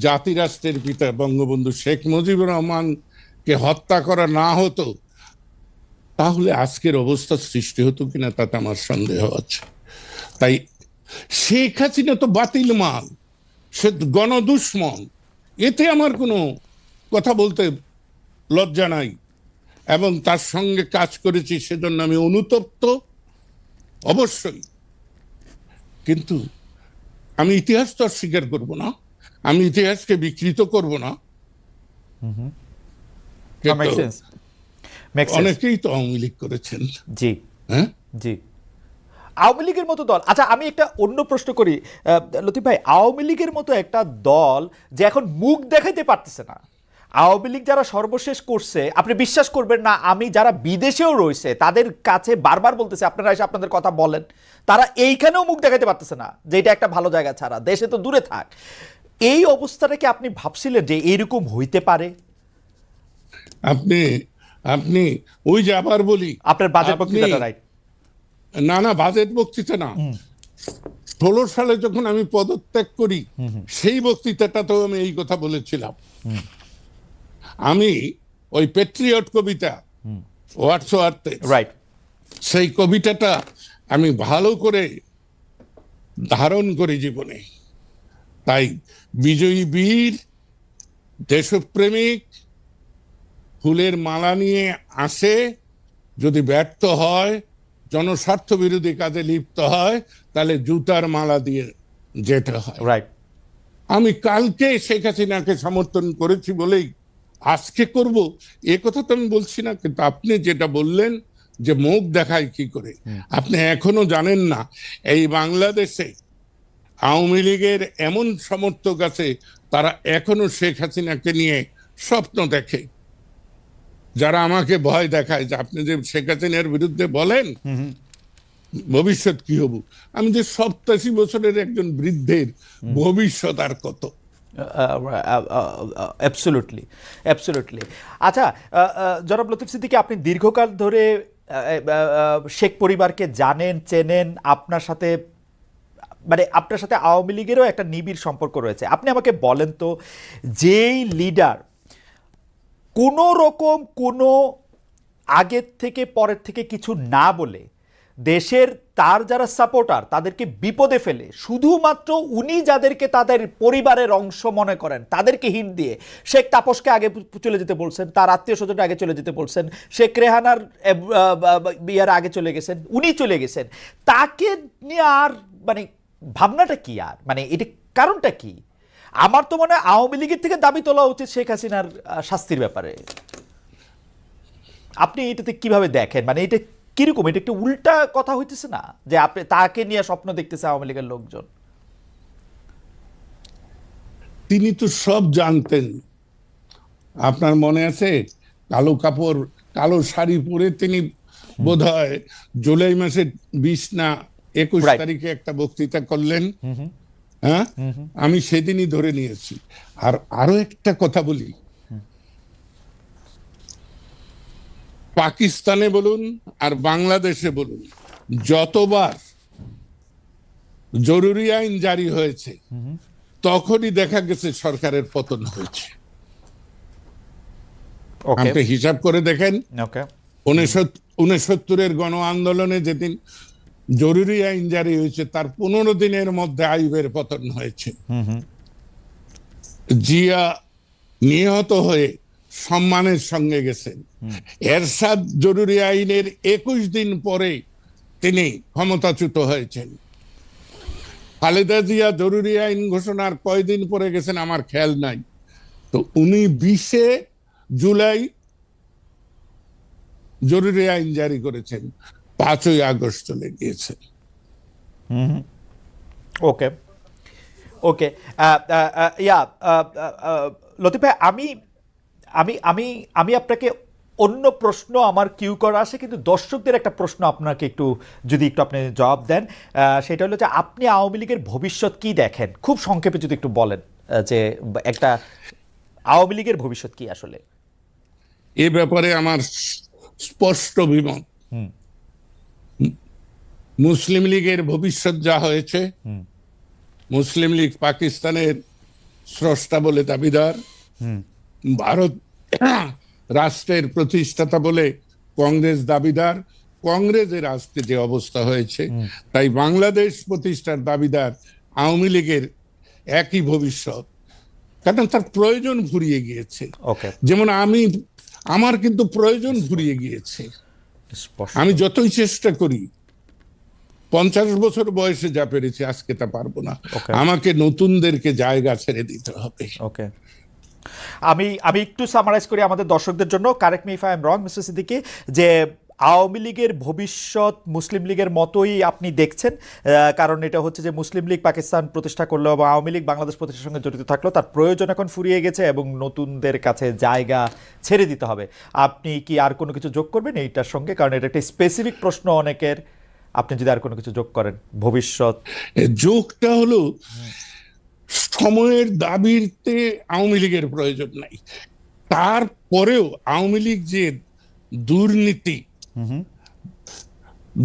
জাতিরাষ্ট্রের পিতা বঙ্গবন্ধু শেখ মুজিবুর রহমানকে হত্যা করা না হতো, তাহলে আজকের অবস্থা সৃষ্টি হতো কিনা তাতে আমার সন্দেহ আছে। তাই শেখ হাসিনা তো বাতিল মাল, সে গণদুশ্মন, এতে আমার কোনো কথা বলতে লজ্জা নাই, এবং তার সঙ্গে কাজ করেছি সেজন্য আমি অনুতপ্ত অবশ্যই। কিন্তু আমি ইতিহাস তো স্বীকার করব না, আমি ইতিহাসকে বিকৃত করব না। অনেকেই তো আওয়ামী লীগ করেছেন। জি, হ্যাঁ, জি, আওয়ামী লীগের মতো দল। আচ্ছা, আমি একটা অন্য প্রশ্ন করি লতিফ ভাই, আওয়ামী লীগের মতো একটা দল যে এখন মুখ দেখাইতে পারতেছে না, আওয়ামী লীগ যারা সর্বশেষ করছে, আপনি বিশ্বাস করবেন না, আমি যারা বিদেশেও রয়েছে তাদের কাছে বারবার বলতেছে আপনারা এসে আপনাদের কথা বলেন, তারা এইখানেও মুখ দেখাইতে পারতেছে না যে এটা একটা ভালো জায়গা ছাড়া, দেশে তো দূরে থাক। এই অবস্থাটা কি আপনি ভাবছিলেন যে এরকম হইতে পারে? আপনি আপনি ওই যে আবার বলি, আপনার বাজেট বক্তৃতাটা রাইট। না না, বাজেট বক্তৃতা না, 16 সালে যখন আমি পদত্যাগ করি সেই বক্তৃতাটাতেও আমি এই কথা বলেছিলাম। আমি ওই পেট্রিয়ট কবিতা ওয়ার্ডসওয়ার্থে, রাইট, সেই কবিতাটা আমি ভালো করে ধারণ করি জীবনে। তাই বিজয়ী বীর দেশপ্রেমিক ফুলের মালা নিয়ে আসে, যদি ব্যর্থ হয়, জনস্বার্থ বিরোধী কাজে লিপ্ত হয়, তাহলে জুতার মালা দিয়ে যেতে হয়। রাইট। আমি কালকে শেখ হাসিনাকে সমর্থন করেছি বলেই আজকে করব এ কথা তো আমি বলছি না। কিন্তু আপনি যেটা বললেন যে মুখ দেখায় কি করে, আপনি এখনো জানেন না এই বাংলাদেশে আওয়ামী লীগের এমন সমর্থক আছে তারা এখনো শেখ হাসিনাকে নিয়ে স্বপ্ন দেখে, যারা আমাকে ভয় দেখায় যে আপনি যে শেখ হাসিনার বিরুদ্ধে বলেন ভবিষ্যৎ কি হব। আমি যে 87 বছরের একজন বৃদ্ধের ভবিষ্যৎ আর কত। Absolutely, absolutely. আচ্ছা, জনাব লতিফ সিদ্দিকী, আপনি দীর্ঘকাল ধরে শেখ পরিবারকে জানেন, চেনেন, আপনার সাথে মানে আপনার সাথে আওয়ামী লীগেরও একটা নিবিড় সম্পর্ক রয়েছে। আপনি আমাকে বলেন তো, যেই লিডার কোনো রকম কোনো আগের থেকে পরের থেকে কিছু না বলে দেশের তার যারা সাপোর্টার তাদেরকে বিপদে ফেলে, শুধুমাত্র উনি যাদেরকে তাদের পরিবারের অংশ মনে করেন তাদেরকে হিন্ট দিয়ে, শেখ তাপসকে আগে চলে যেতে বলছেন, তার আত্মীয় স্বজনটা আগে চলে যেতে বলছেন, শেখ রেহানার বিয়ার আগে চলে গেছেন, উনি চলে গেছেন, তাকে নিয়ে আর মানে ভাবনাটা কি, আর মানে এটা কারণটা কি? আমার তো মনে হয় আওয়ামী লীগের থেকে দাবি তোলা উচিত শেখ হাসিনার শাস্তির ব্যাপারে। আপনি এটাতে কিভাবে দেখেন? মানে এটা কিরকম, এটা একটা উল্টা কথা হইতেছে না যে আপনি তাকে নিয়ে স্বপ্ন দেখতেছে আওয়ামী লীগের লোকজন? তিনি তো সব জানতেন। আপনার মনে আছে কালো কাপড়, কালো শাড়ি পরে তিনি বোধহয় জুলাই মাসের 20 না 21 তারিখে একটা বক্তৃতা করলেন। হ্যাঁ, আমি সেদিনই ধরে নিয়েছি। আর আরো একটা কথা বলি, পাকিস্তানে বলুন আর বাংলাদেশে বলুন, যতবার জরুরি আইন জারি হয়েছে তখনই দেখা গেছে সরকারের পতন হয়েছে। আপনি হিসাব করে দেখেন, 69-এর গণ আন্দোলনে যেদিন জরুরি আইন জারি হয়েছে তার 15 দিনের মধ্যে আইয়ুবের পতন হয়েছে। জিয়া নিহত হয়ে সম্মানের সঙ্গে গেছেন। এরশাদ জরুরি আইনের 21 দিন পরে তিনি ক্ষমতাচ্যুত হয়েছেন। খালেদা জিয়া জরুরি আইন ঘোষণার কয়দিন পরে গেছেন আমার খেয়াল নাই। তো উনি 20 জুলাই জরুরি আইন জারি করেছেন, 5ই আগস্ট চলে গিয়েছেন। ওকে, ওকে, ইয়া লতিফ ভাই, আমি আমি আমি আমি আপনাকে অন্য প্রশ্ন আমার কিউ করা আছে, কিন্তু দর্শকদের একটা প্রশ্ন আপনাকে একটু যদি একটু আপনি জবাব দেন, সেটা হলো যে আপনি আওয়ামী লীগের ভবিষ্যৎ কি দেখেন, খুব সংক্ষেপে যদি একটু বলেন যে একটা আওয়ামী লীগের ভবিষ্যৎ কি আসলে। এ ব্যাপারে আমার স্পষ্ট অভিমত। মুসলিম লীগের ভবিষ্যৎ যা হয়েছে, মুসলিম লীগ পাকিস্তানের স্রষ্টা বলে দাবিদার, ভারত রাষ্ট্রের প্রতিষ্ঠাতা বলে কংগ্রেস দাবিদার। কংগ্রেসের আজকে যে অবস্থা হয়েছে, তাই বাংলাদেশ প্রতিষ্ঠার দাবিদার আওয়ামী লীগের একই ভবিষ্যৎ, কারণ তার প্রয়োজন ফুরিয়ে গিয়েছে। ওকে, যেমন আমার কিন্তু প্রয়োজন ফুরিয়ে গিয়েছে। আমি যতই চেষ্টা করি, 50 বছর বয়সে যা পেরেছি আজকে তা পারবো না। আমাকে নতুনদেরকে জায়গা ছেড়ে দিতে হবে। ওকে, আমি একটু সামারাইজ করি আমাদের দর্শকদের জন্য, correct me if I am wrong mister Siddiqui, যে আওয়ামী লীগের ভবিষ্যৎ মুসলিম লীগের মতোই আপনি দেখছেন, কারণ এটা হচ্ছে যে মুসলিম লীগ পাকিস্তান প্রতিষ্ঠা করলো এবং আওয়ামী লীগ বাংলাদেশ প্রতিষ্ঠার সঙ্গে জড়িত থাকলো, তার প্রয়োজন এখন ফুরিয়ে গেছে এবং নতুনদের কাছে জায়গা ছেড়ে দিতে হবে। আপনি কি আর কোনো কিছু যোগ করবেন এইটার সঙ্গে? কারণ এটা একটা স্পেসিফিক প্রশ্ন অনেকের, আপনি যদি আর কোনো কিছু যোগ করেন ভবিষ্যৎ। যোগটা হলো, সময়ের দাবিতে আওয়ামী লীগের প্রয়োজন নাই, তারপরেও আওয়ামী লীগ যে দুর্নীতি,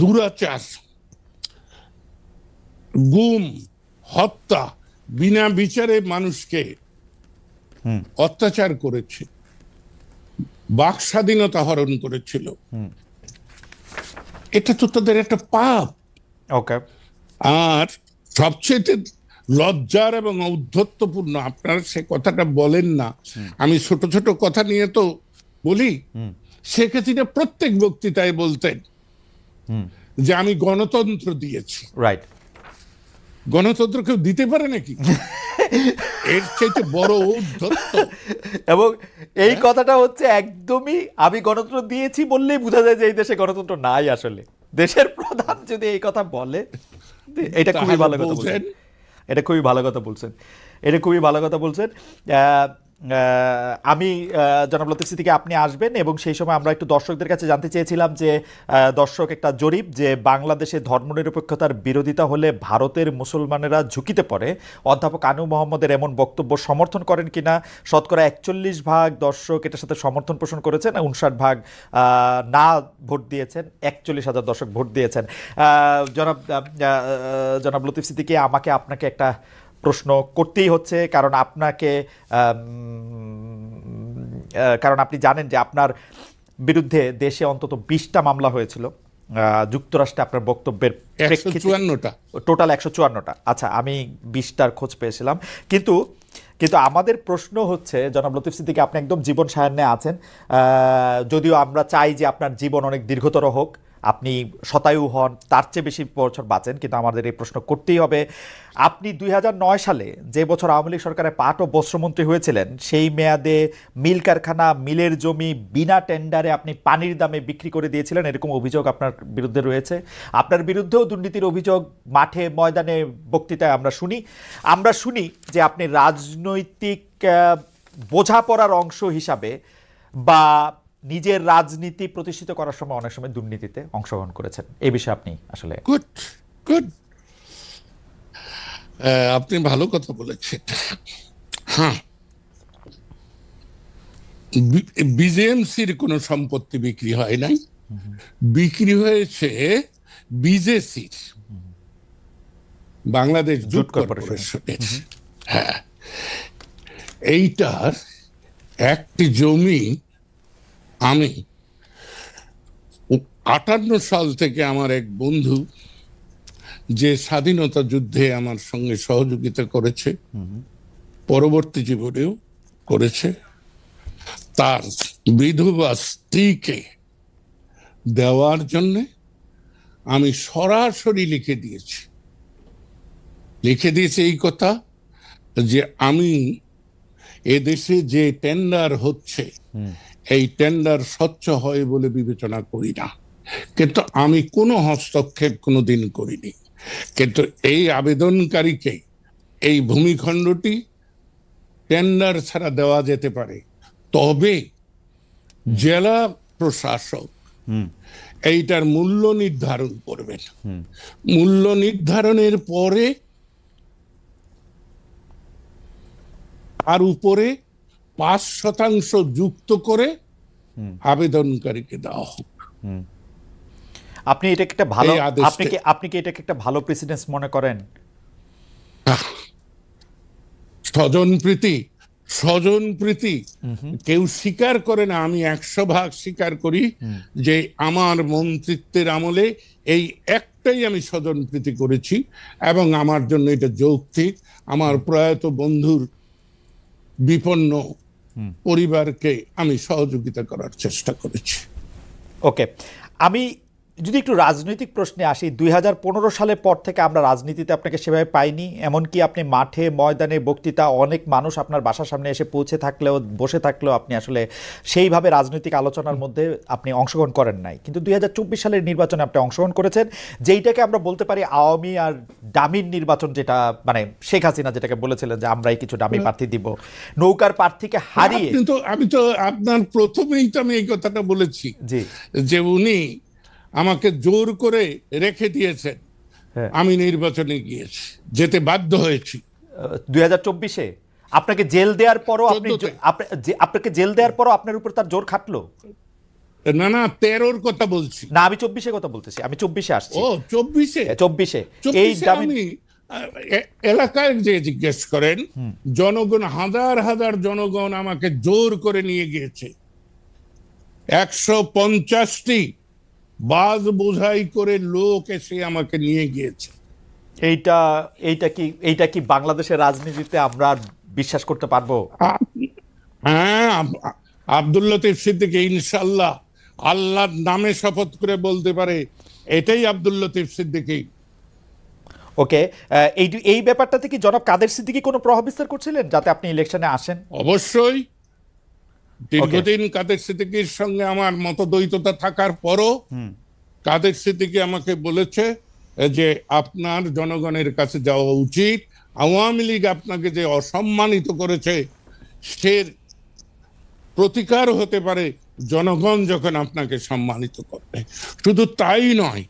দুরাচার, গুম, হত্যা, বিনা বিচারে মানুষকে অত্যাচার করেছে, বাক স্বাধীনতা হরণ করেছিল, এটা তো তাদের একটা পাপ। ওকে, আর সবচেয়ে লজ্জার এবং ঔদ্ধত্যপূর্ণ, আপনারা সে কথাটা বলেন না, আমি ছোট ছোট কথা নিয়ে তো বলি। শেখ হাসিনা প্রত্যেক বক্তৃতায় বলতেন যে আমি গণতন্ত্র দিয়েছি। রাইট। গণতন্ত্র কেউ দিতে পারে নাকি? এর চাইতে বড় ঔদ্ধত্য। এবং এই কথাটা হচ্ছে একদমই, আমি গণতন্ত্র দিয়েছি বললেই বোঝা যায় যে এই দেশে গণতন্ত্র নাই। আসলে দেশের প্রধান যদি এই কথা বলে, এটা খুবই ভালো কথা বলছেন, এটা খুবই ভালো কথা বলছেন, এটা খুবই ভালো কথা বলছেন। আমি জনাব লতিফ সিদ্দিকী, আপনি আসবেন এবং সেই সময় আমরা একটু দর্শকদের কাছে জানতে চেয়েছিলাম যে দর্শক একটা জরিপ, যে বাংলাদেশে ধর্মনিরপেক্ষতার বিরোধিতা হলে ভারতের মুসলমানেরা ঝুঁকিতে পড়ে, অধ্যাপক আনু মোহাম্মদের এমন বক্তব্য সমর্থন করেন কিনা। শতকরা 41% দর্শক এটার সাথে সমর্থন পোষণ করেছেন, 59% না ভোট দিয়েছেন, 41,000 দর্শক ভোট দিয়েছেন। জনাব লতিফ সিদ্দিকী, আপনাকে একটা প্রশ্ন করতেই হচ্ছে, কারণ আপনি জানেন যে আপনার বিরুদ্ধে দেশে অন্তত 20টা মামলা হয়েছিল যুক্তরাষ্ট্রে আপনার বক্তব্যের প্রেক্ষিতে। টোটাল 154টা। আচ্ছা, আমি 20টার খোঁজ পেয়েছিলাম। কিন্তু আমাদের প্রশ্ন হচ্ছে, জনাব লতিফ সিদ্দিকী, আপনি একদম জীবন সায়ান্নে আছেন, যদিও আমরা চাই যে আপনার জীবন অনেক দীর্ঘতর হোক, আপনি শতায়ু হন, তার চেয়ে বেশি বছর বাঁচেন, কিন্তু আমাদের এই প্রশ্ন করতেই হবে। আপনি 2009 সালে, যে বছর আওয়ামী লীগ সরকারের পাট ও বস্ত্রমন্ত্রী হয়েছিলেন, সেই মেয়াদে মিল কারখানা, মিলের জমি বিনা টেন্ডারে আপনি পানির দামে বিক্রি করে দিয়েছিলেন, এরকম অভিযোগ আপনার বিরুদ্ধে রয়েছে। আপনার বিরুদ্ধেও দুর্নীতির অভিযোগ মাঠে ময়দানে বক্তৃতায় আমরা শুনি যে আপনি রাজনৈতিক বোঝাপড়ার অংশ হিসাবে বা নিজের রাজনীতি প্রতিষ্ঠিত করার সময় অনেক সময় দুর্নীতিতে অংশগ্রহণ করেছেন। এই বিষয়ে আপনি আসলে গুড আপনি ভালো কথা বলেছেন। হ্যাঁ, বিজেএমসির কোনো সম্পত্তি বিক্রি হয় নাই, বিক্রি হয়েছে বিজেসির, বাংলাদেশ জুট কর্পোরেশনের। হ্যাঁ, এইটার একটি জমি আমি 58 সাল থেকে আমার এক বন্ধু, যে স্বাধীনতা যুদ্ধে আমার সঙ্গে সহযোগিতা করেছে, পরবর্তী জীবনেও করেছে, তার বিধবা স্ত্রীকে দেওয়ার জন্য আমি সরাসরি লিখে দিয়েছি এই কথা, যে আমি এদেশে যে টেন্ডার হচ্ছে, এই টেন্ডার স্বচ্ছ হয় বলে বিবেচনা করি না, কিন্তু আমি কোনো হস্তক্ষেপ কোনোদিন করিনি। কিন্তু এই আবেদনকারীকে এই ভূমিখণ্ডটি টেন্ডার ছাড়া দেওয়া যেতে পারে, তবে জেলা প্রশাসক এইটার মূল্য নির্ধারণ করবেন। মূল্য নির্ধারণের পরে তার উপরে 5% যুক্ত করে আবেদনকারীকে দেওয়া হোক। আপনি এটাকে একটা ভালো, আপনি কি এটাকে একটা ভালো প্রেসিডেন্স মনে করেন? স্বজনপ্রীতি, স্বজনপ্রীতি কেউ স্বীকার করে না। আমি 100 ভাগ স্বীকার করি যে আমার মন্ত্রিত্বের আমলে এই একটাই আমি স্বজনপ্রীতি করেছি, এবং আমার জন্য এটা যৌক্তিক। আমার প্রয়াত বন্ধুর বিপন্ন পরিবারকে আমি সহযোগিতা করার চেষ্টা করেছি। ওকে, আমি যদি একটু রাজনৈতিক প্রশ্নে আসি, 2015 সালের পর থেকে আমরা রাজনীতিতে আপনাকে সেভাবে পাইনি। এমনকি আপনি মাঠে ময়দানে বক্তৃতা, অনেক মানুষ আপনার বাসার সামনে এসে বসে থাকলেও আপনি আসলে সেইভাবে রাজনৈতিক আলোচনার মধ্যে আপনি অংশগ্রহণ করেন নাই। কিন্তু 2024 সালের নির্বাচনে আপনি অংশগ্রহণ করেছেন, যেইটাকে আমরা বলতে পারি আওয়ামী আর ডামির নির্বাচন, যেটা মানে শেখ হাসিনা যেটাকে বলেছিলেন যে আমরাই কিছু ডামি প্রার্থী দিব, নৌকার প্রার্থীকে হারিয়ে। আমি তো আপনার প্রথমেই তো আমি এই কথাটা বলেছি জি, যে উনি আমাকে জোর করে রেখে দিয়েছেন। হ্যাঁ। আমি নির্বাচনে গিয়েছি, যেতে বাধ্য হয়েছি। 2024-এ আপনাকে জেল দেওয়ার পরও আপনাকে জেল দেওয়ার পরও আপনার উপর তার জোর খাটলো? না না, 13-র কথা বলছি না, আমি 24-এ কথা বলতেছি। আমি 24-এ আসছি। ও 24-এ? 24-এ এই আমি এলাকায় যে জিজ্ঞেস করেন, জনগণ, হাজার হাজার জনগণ আমাকে জোর করে নিয়ে গিয়েছে। 150টি বাস বোঝাই করে লোক এসে আমাকে নিয়ে গিয়েছে। এইটা কি বাংলাদেশের রাজনীতিতে আমরা আর বিশ্বাস করতে পারবো? হ্যাঁ, আব্দুল লতিফ সিদ্দিকী ইনশাআল্লাহ আল্লাহর নামে শপথ করে বলতে পারে এটাই আব্দুল লতিফ সিদ্দিকী। ওকে, এই ব্যাপারটাতে কি জনাব কাদের সিদ্দিকী কোনো প্রভাব বিস্তার করছিলেন যাতে আপনি ইলেকশনে আসেন? অবশ্যই। দীর্ঘদিন কাদের সিদ্দিকীর সঙ্গে আমার মতদ্বৈততা থাকার পরও কাদের সিদ্দিকী আমাকে বলেছে যে আপনার জনগণের কাছে যাওয়া উচিত। আওয়ামী লীগ আপনাকে যে অসম্মানিত করেছে সে প্রতিকার হতে পারে জনগণ যখন আপনাকে সম্মানিত করবে। শুধু তাই নয়,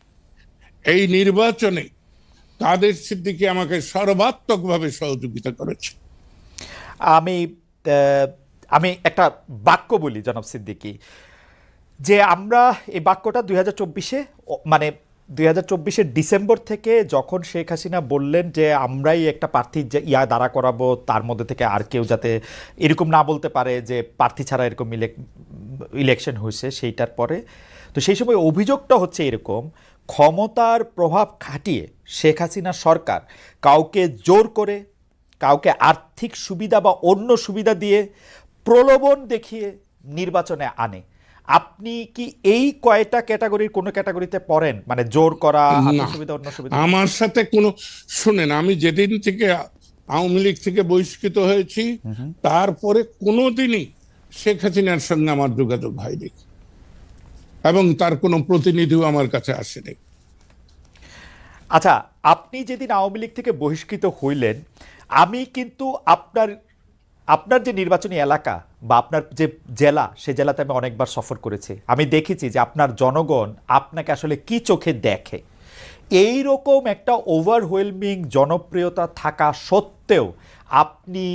এই নির্বাচনে কাদের সিদ্দিকী আমাকে সর্বাত্মকভাবে সহযোগিতা করেছে। আমি একটা বাক্য বলি জনাব সিদ্দিকী, যে আমরা এই বাক্যটা 2024-এ মানে 2024-এর ডিসেম্বর থেকে যখন শেখ হাসিনা বললেন যে আমরাই একটা প্রার্থী দাঁড়া করাবো, তার মধ্যে থেকে আর কেউ যাতে এরকম না বলতে পারে যে প্রার্থী ছাড়া এরকম ইলেকশন হয়েছে, সেইটার পরে তো সেই সময় অভিযোগটা হচ্ছে এরকম, ক্ষমতার প্রভাব খাটিয়ে শেখ হাসিনা সরকার কাউকে জোর করে, কাউকে আর্থিক সুবিধা বা অন্য সুবিধা দিয়ে, প্রলোভন দেখিয়ে নির্বাচনে আনে। আপনি কি এই কয়টা ক্যাটাগরির কোন ক্যাটাগরিতে পড়েন? মানে জোর করা, সুবিধা, অন্য সুবিধা? আমার সাথে কোনো, শুনেন, আমি যেদিন থেকে আওয়ামী লীগ থেকে বহিষ্কৃত হয়েছি তারপরে কোনোদিনই শেখ হাসিনার সঙ্গে আমার যোগাযোগ হয়নি, এবং তার কোনো প্রতিনিধিও আমার কাছে আসেনি। আচ্ছা, আপনি যেদিন আওয়ামী লীগ থেকে বহিষ্কৃত হইলেন, আমি কিন্তু আপনার যে নির্বাচনী এলাকা বা আপনার যে জেলা, সে জেলাতে আমি অনেকবার সফর করেছি। আমি দেখেছি যে আপনার জনগণ আপনাকে আসলে কি চোখে দেখে। এই রকম একটা ওভারওয়েলমিং জনপ্রিয়তা থাকা সত্ত্বেও আপনি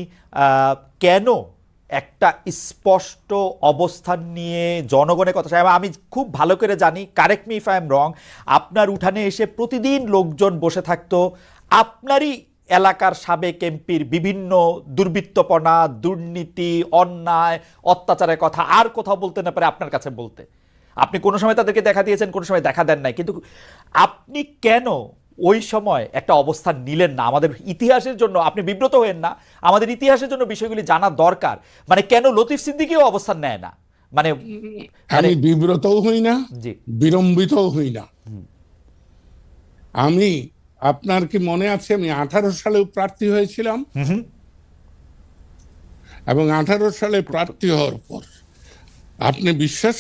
কেন একটা স্পষ্ট অবস্থান নিয়ে জনগণের কথা চাই? আমি খুব ভালো করে জানি, correct me if I am রং, আপনার উঠানে এসে প্রতিদিন লোকজন বসে থাকতো আপনারই এলাকার সাবেক এমপির বিভিন্ন দুর্বৃত্তপনা, দুর্নীতি, অন্যায়, অত্যাচারের কথা আর কোথাও বলতে না পারে আপনার কাছে বলতে। আপনি কোনো সময় তাদেরকে দেখা দিয়েছেন, কোনো সময় দেখা দেন নাই, কিন্তু আপনি কেন ওই সময় একটা অবস্থান নিলেন না? আমাদের ইতিহাসের জন্য আপনি বিব্রত হয়েন না, আমাদের ইতিহাসের জন্য বিষয়গুলি জানা দরকার। মানে কেন লতিফ সিদ্দিকীও অবস্থান নেয় না? মানে আমি বিব্রতও হই না, বিড়ম্বিতও হই না। আমি, আপনার কি মনে আছে, আমি 18 সালেও প্রার্থী হয়েছিলাম, এবং 18 সালে প্রার্থী হওয়ার পর আপনি বিশ্বাস